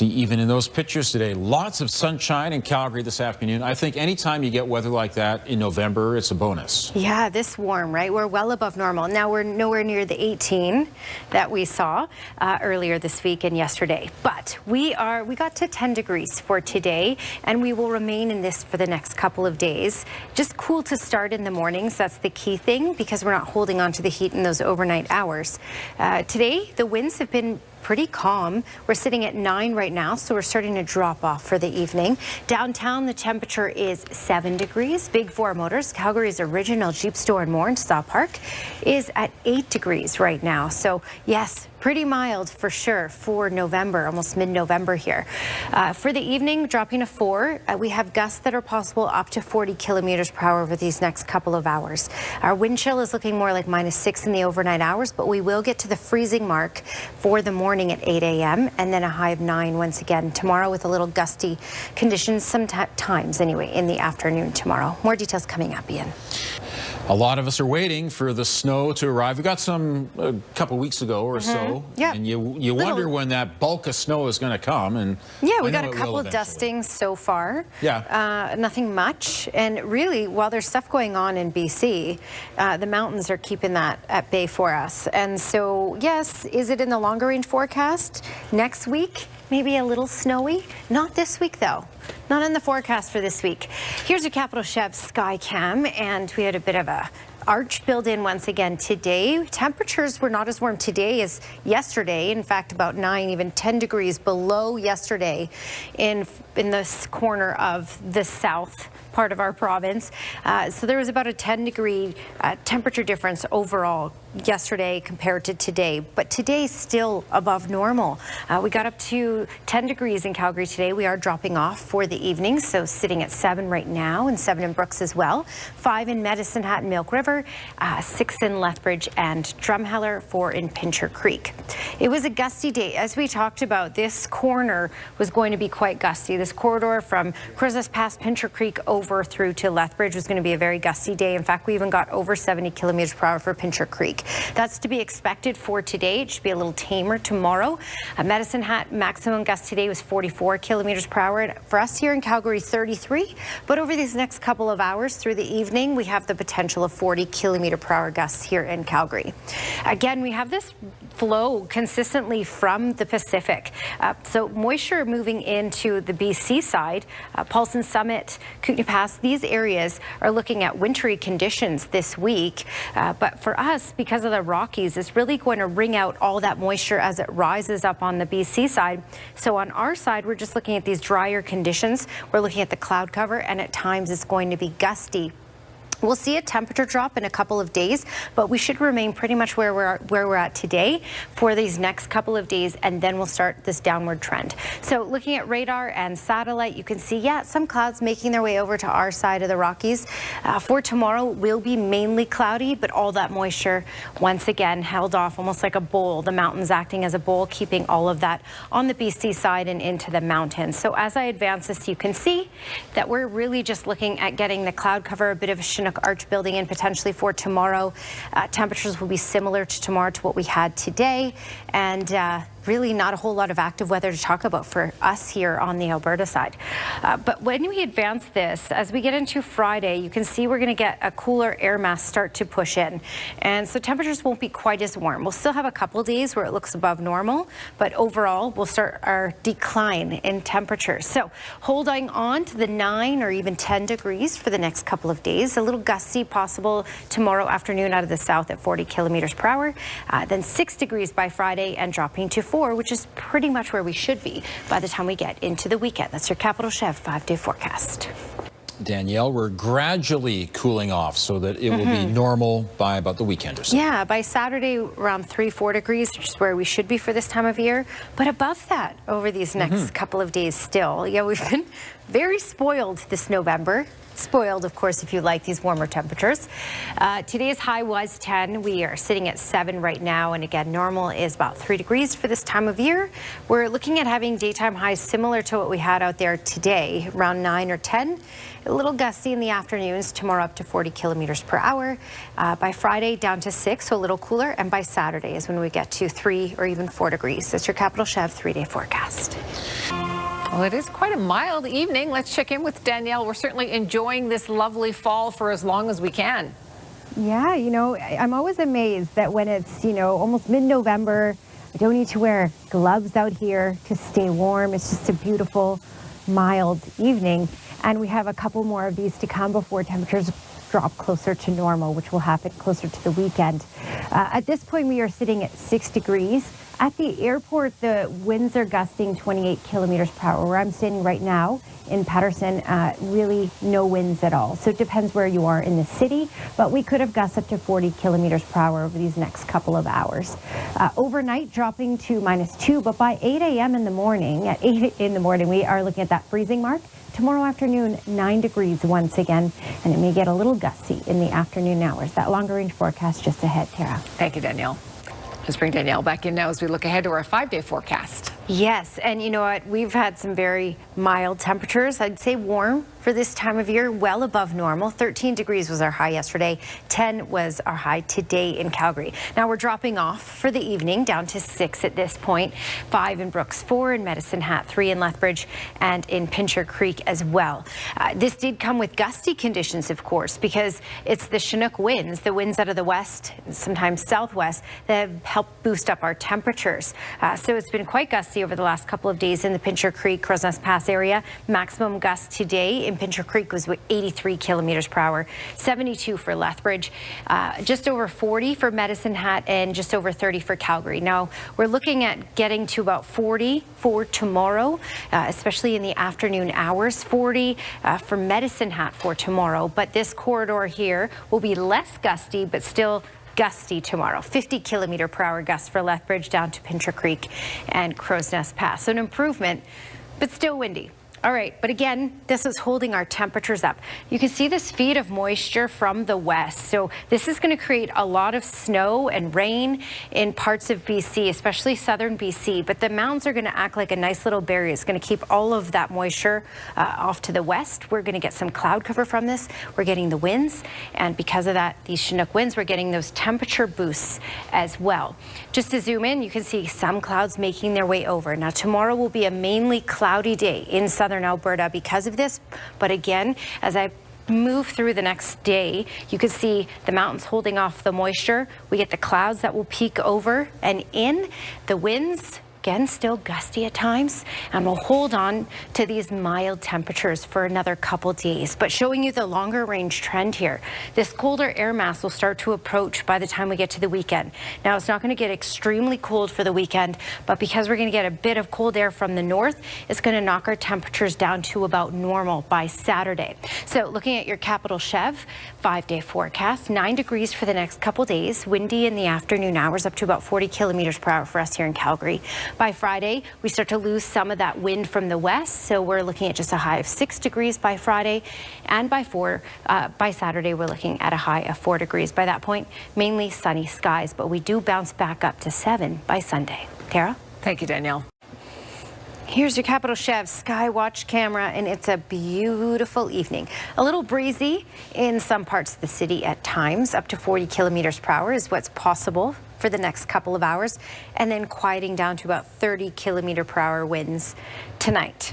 Even in those pictures today, lots of sunshine in Calgary this afternoon. I think anytime you get weather like that in November, it's a bonus. Yeah, this warm, right? We're well above normal. Now we're nowhere near the 18 that we saw earlier this week and yesterday. But we got to 10 degrees for today, and we will remain in this for the next couple of days. Just cool to start in the mornings. That's the key thing, because we're not holding on to the heat in those overnight hours. Today, the winds have been pretty calm. We're sitting at 9 right now, so we're starting to drop off for the evening. Downtown, the temperature is 7 degrees. Big Four Motors, Calgary's original Jeep store and more in Style Park, is at 8 degrees right now. So yes, pretty mild for sure for November, almost mid-November here. For the evening, dropping to 4. We have gusts that are possible up to 40 kilometers per hour over these next couple of hours. Our wind chill is looking more like -6 in the overnight hours, but we will get to the freezing mark for the morning at 8 a.m. and then a high of 9 once again tomorrow, with a little gusty conditions sometimes anyway in the afternoon tomorrow. More details coming up, Ian. A lot of us are waiting for the snow to arrive. We got some a couple weeks ago or so, and you wonder when that bulk of snow is going to come. And yeah, we got a couple of dustings so far. Yeah, nothing much. And really, while there's stuff going on in BC, the mountains are keeping that at bay for us. And so, yes, is it in the longer range forecast next week? Maybe a little snowy. Not this week, though. Not in the forecast for this week. Here's your Capital Chev Sky Cam, and we had a bit of a arch build in once again today. Temperatures were not as warm today as yesterday. In fact, about 9, even 10 degrees below yesterday in this corner of the south part of our province. So there was about a 10-degree temperature difference overall yesterday compared to today, but today still above normal. We got up to 10 degrees in Calgary today. We are dropping off for the evening, so sitting at 7 right now, and 7 in Brooks as well. 5 in Medicine Hat and Milk River, 6 in Lethbridge and Drumheller, 4 in Pincher Creek. It was a gusty day. As we talked about, this corner was going to be quite gusty. This corridor from Crozes past Pincher Creek over through to Lethbridge was going to be a very gusty day. In fact, we even got over 70 kilometers per hour for Pincher Creek. That's to be expected for today. It should be a little tamer tomorrow. Medicine Hat maximum gust today was 44 kilometers per hour. For us here in Calgary, 33. But over these next couple of hours through the evening, we have the potential of 40 kilometer per hour gusts here in Calgary. Again, we have this flow consistently from the Pacific. So moisture moving into the BC side, Paulson Summit, Kootenay Pass, these areas are looking at wintry conditions this week. But for us, because of the Rockies, it's really going to wring out all that moisture as it rises up on the BC side. So on our side, we're just looking at these drier conditions. We're looking at the cloud cover, and at times it's going to be gusty. We'll see a temperature drop in a couple of days, but we should remain pretty much where we're at today for these next couple of days, and then we'll start this downward trend. So looking at radar and satellite, you can see, yeah, some clouds making their way over to our side of the Rockies. For tomorrow, will be mainly cloudy, but all that moisture once again held off almost like a bowl. The mountains acting as a bowl, keeping all of that on the BC side and into the mountains. So as I advance this, you can see that we're really just looking at getting the cloud cover, a bit of a Chinook arch building in potentially for tomorrow. Temperatures will be similar to tomorrow to what we had today, and really not a whole lot of active weather to talk about for us here on the Alberta side. But when we advance this, as we get into Friday, you can see we're going to get a cooler air mass start to push in. And so temperatures won't be quite as warm. We'll still have a couple of days where it looks above normal, but overall we'll start our decline in temperatures. So holding on to the 9 or even 10 degrees for the next couple of days. A little gusty possible tomorrow afternoon out of the south at 40 kilometers per hour. Then 6 degrees by Friday and dropping to 4, which is pretty much where we should be by the time we get into the weekend. That's your Capital Chev 5-day forecast. Danielle, we're gradually cooling off so that it will be normal by about the weekend or so. Yeah, by Saturday around 3-4 degrees, which is where we should be for this time of year. But above that over these next couple of days still. Yeah, we've been very spoiled this November. spoiled, of course, if you like these warmer temperatures. Today's high was 10. We are sitting at 7 right now, and again, normal is about 3 degrees for this time of year. We're looking at having daytime highs similar to what we had out there today, around 9 or 10. A little gusty in the afternoons, tomorrow up to 40 kilometers per hour. By Friday, down to 6, so a little cooler, and by Saturday is when we get to 3 or even 4 degrees. That's your Capital Chev 3-day forecast. Well, it is quite a mild evening. Let's check in with Danielle. We're certainly enjoying this lovely fall for as long as we can. Yeah, you know, I'm always amazed that when it's, you know, almost mid-November, I don't need to wear gloves out here to stay warm. It's just a beautiful, mild evening. And we have a couple more of these to come before temperatures drop closer to normal, which will happen closer to the weekend. At this point, we are sitting at 6 degrees. At the airport, the winds are gusting 28 kilometers per hour. Where I'm standing right now in Patterson, really no winds at all. So it depends where you are in the city, but we could have gusts up to 40 kilometers per hour over these next couple of hours. Overnight, dropping to -2, but by 8 a.m. in the morning, at 8 in the morning, we are looking at that freezing mark. Tomorrow afternoon, 9 degrees once again, and it may get a little gusty in the afternoon hours. That longer range forecast just ahead, Tara. Thank you, Danielle. Let's bring Danielle back in now as we look ahead to our 5-day forecast. Yes, and you know what? We've had some very mild temperatures. I'd say warm for this time of year, well above normal. 13 degrees was our high yesterday. 10 was our high today in Calgary. Now we're dropping off for the evening down to 6 at this point. 5 in Brooks, 4 in Medicine Hat, 3 in Lethbridge, and in Pincher Creek as well. This did come with gusty conditions, of course, because it's the Chinook winds, the winds out of the west, sometimes southwest, that have helped boost up our temperatures. So it's been quite gusty over the last couple of days in the Pincher Creek, Crow's Nest Pass area. Maximum gust today in Pincher Creek was 83 kilometers per hour, 72 for Lethbridge, just over 40 for Medicine Hat, and just over 30 for Calgary. Now we're looking at getting to about 40 for tomorrow, especially in the afternoon hours. 40 for Medicine Hat for tomorrow, but this corridor here will be less gusty, but still gusty tomorrow. 50 kilometer per hour gusts for Lethbridge down to Pincher Creek and Crow's Nest Pass. So an improvement, but still windy. All right, but again, this is holding our temperatures up. You can see this feed of moisture from the west. So this is going to create a lot of snow and rain in parts of BC, especially southern BC. But the mountains are going to act like a nice little barrier. It's going to keep all of that moisture off to the west. We're going to get some cloud cover from this. We're getting the winds. And because of that, these Chinook winds, we're getting those temperature boosts as well. Just to zoom in, you can see some clouds making their way over. Now, tomorrow will be a mainly cloudy day in southern Alberta because of this, but again, as I move through the next day, you can see the mountains holding off the moisture. We get the clouds that will peak over and in. The winds, again, still gusty at times, and we'll hold on to these mild temperatures for another couple days. But showing you the longer range trend here, this colder air mass will start to approach by the time we get to the weekend. Now, it's not going to get extremely cold for the weekend, but because we're going to get a bit of cold air from the north, it's going to knock our temperatures down to about normal by Saturday. So looking at your Capital Chev 5-day forecast, 9 degrees for the next couple days, windy in the afternoon hours, up to about 40 kilometers per hour for us here in Calgary. By Friday, we start to lose some of that wind from the west, so we're looking at just a high of 6 degrees by Friday, and by Saturday, we're looking at a high of 4 degrees. By that point, mainly sunny skies, but we do bounce back up to 7 by Sunday. Tara? Thank you, Danielle. Here's your Capital Chev Sky Watch camera, and it's a beautiful evening. A little breezy in some parts of the city at times. Up to 40 kilometers per hour is what's possible for the next couple of hours, and then quieting down to about 30 kilometer per hour winds tonight.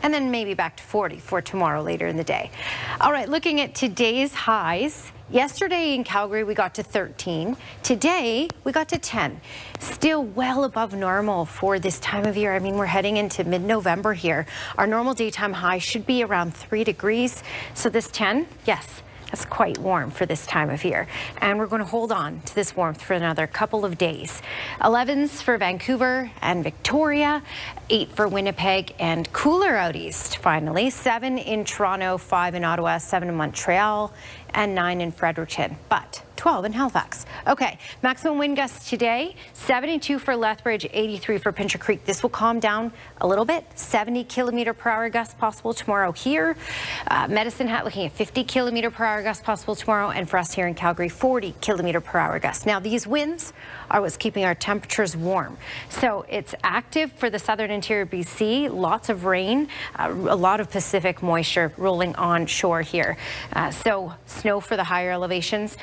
And then maybe back to 40 for tomorrow later in the day. All right, looking at today's highs. Yesterday in Calgary, we got to 13. Today, we got to 10. Still well above normal for this time of year. I mean, we're heading into mid-November here. Our normal daytime high should be around 3 degrees. So this 10, yes, that's quite warm for this time of year. And we're going to hold on to this warmth for another couple of days. 11s for Vancouver and Victoria, 8 for Winnipeg, and cooler out east, finally. 7 in Toronto, 5 in Ottawa, 7 in Montreal, and 9 in Fredericton. But 12 in Halifax. Okay, maximum wind gusts today, 72 for Lethbridge, 83 for Pincher Creek. This will calm down a little bit. 70 kilometer per hour gusts possible tomorrow here. Medicine Hat looking at 50 kilometer per hour gusts possible tomorrow, and for us here in Calgary, 40 kilometer per hour gusts. Now, these winds are what's keeping our temperatures warm. So it's active for the southern interior BC, lots of rain, a lot of Pacific moisture rolling on shore here. So snow for the higher elevations.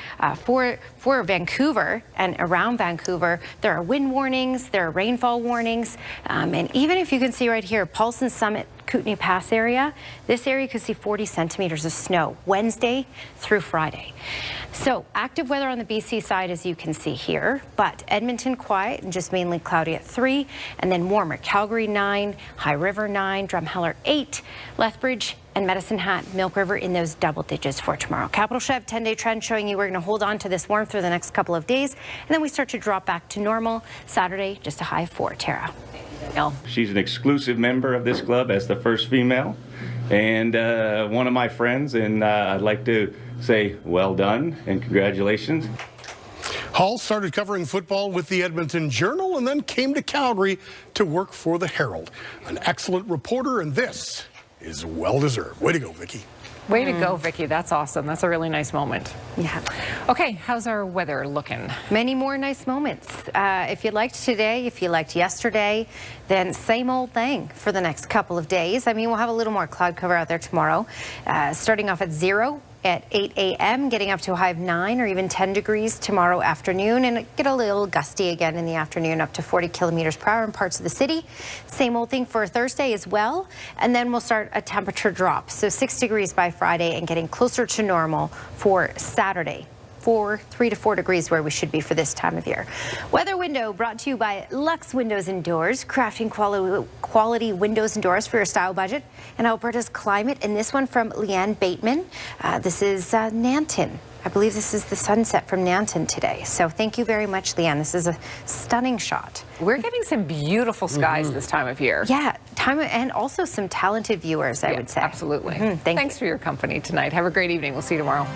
For Vancouver and around Vancouver, there are wind warnings, there are rainfall warnings, and even if you can see right here, Paulson Summit, Kootenay Pass area, this area could see 40 centimeters of snow Wednesday through Friday. So active weather on the BC side, as you can see here, but Edmonton quiet and just mainly cloudy at 3, and then warmer. Calgary 9, High River 9, Drumheller 8, Lethbridge and Medicine Hat, Milk River in those double digits for tomorrow. Capital Chev 10-day trend showing you we're going to hold on to this warmth through the next couple of days, and then we start to drop back to normal. Saturday, just a high 4. Tara. She's an exclusive member of this club as the first female, and one of my friends, and I'd like to say well done and congratulations. Hall started covering football with the Edmonton Journal and then came to Calgary to work for the Herald. An excellent reporter, and this is well-deserved. Way to go, Vicki. Way to go, Vicki. That's awesome. That's a really nice moment. Yeah. Okay, how's our weather looking? Many more nice moments. If you liked today, if you liked yesterday, then same old thing for the next couple of days. I mean, we'll have a little more cloud cover out there tomorrow, starting off at 0 at 8 a.m., getting up to a high of 9 or even 10 degrees tomorrow afternoon, and get a little gusty again in the afternoon, up to 40 kilometers per hour in parts of the city. Same old thing for Thursday as well, and then we'll start a temperature drop. So 6 degrees by Friday and getting closer to normal for Saturday. 3 to 4 degrees where we should be for this time of year. Weather window brought to you by Lux Windows and Doors, crafting quality windows and doors for your style budget. And Alberta's climate, and this one from Leanne Bateman. This is Nanton. I believe this is the sunset from Nanton today. So thank you very much, Leanne. This is a stunning shot. We're getting some beautiful skies this time of year. Yeah, and also some talented viewers, I would say. Absolutely. Thanks for your company tonight. Have a great evening. We'll see you tomorrow.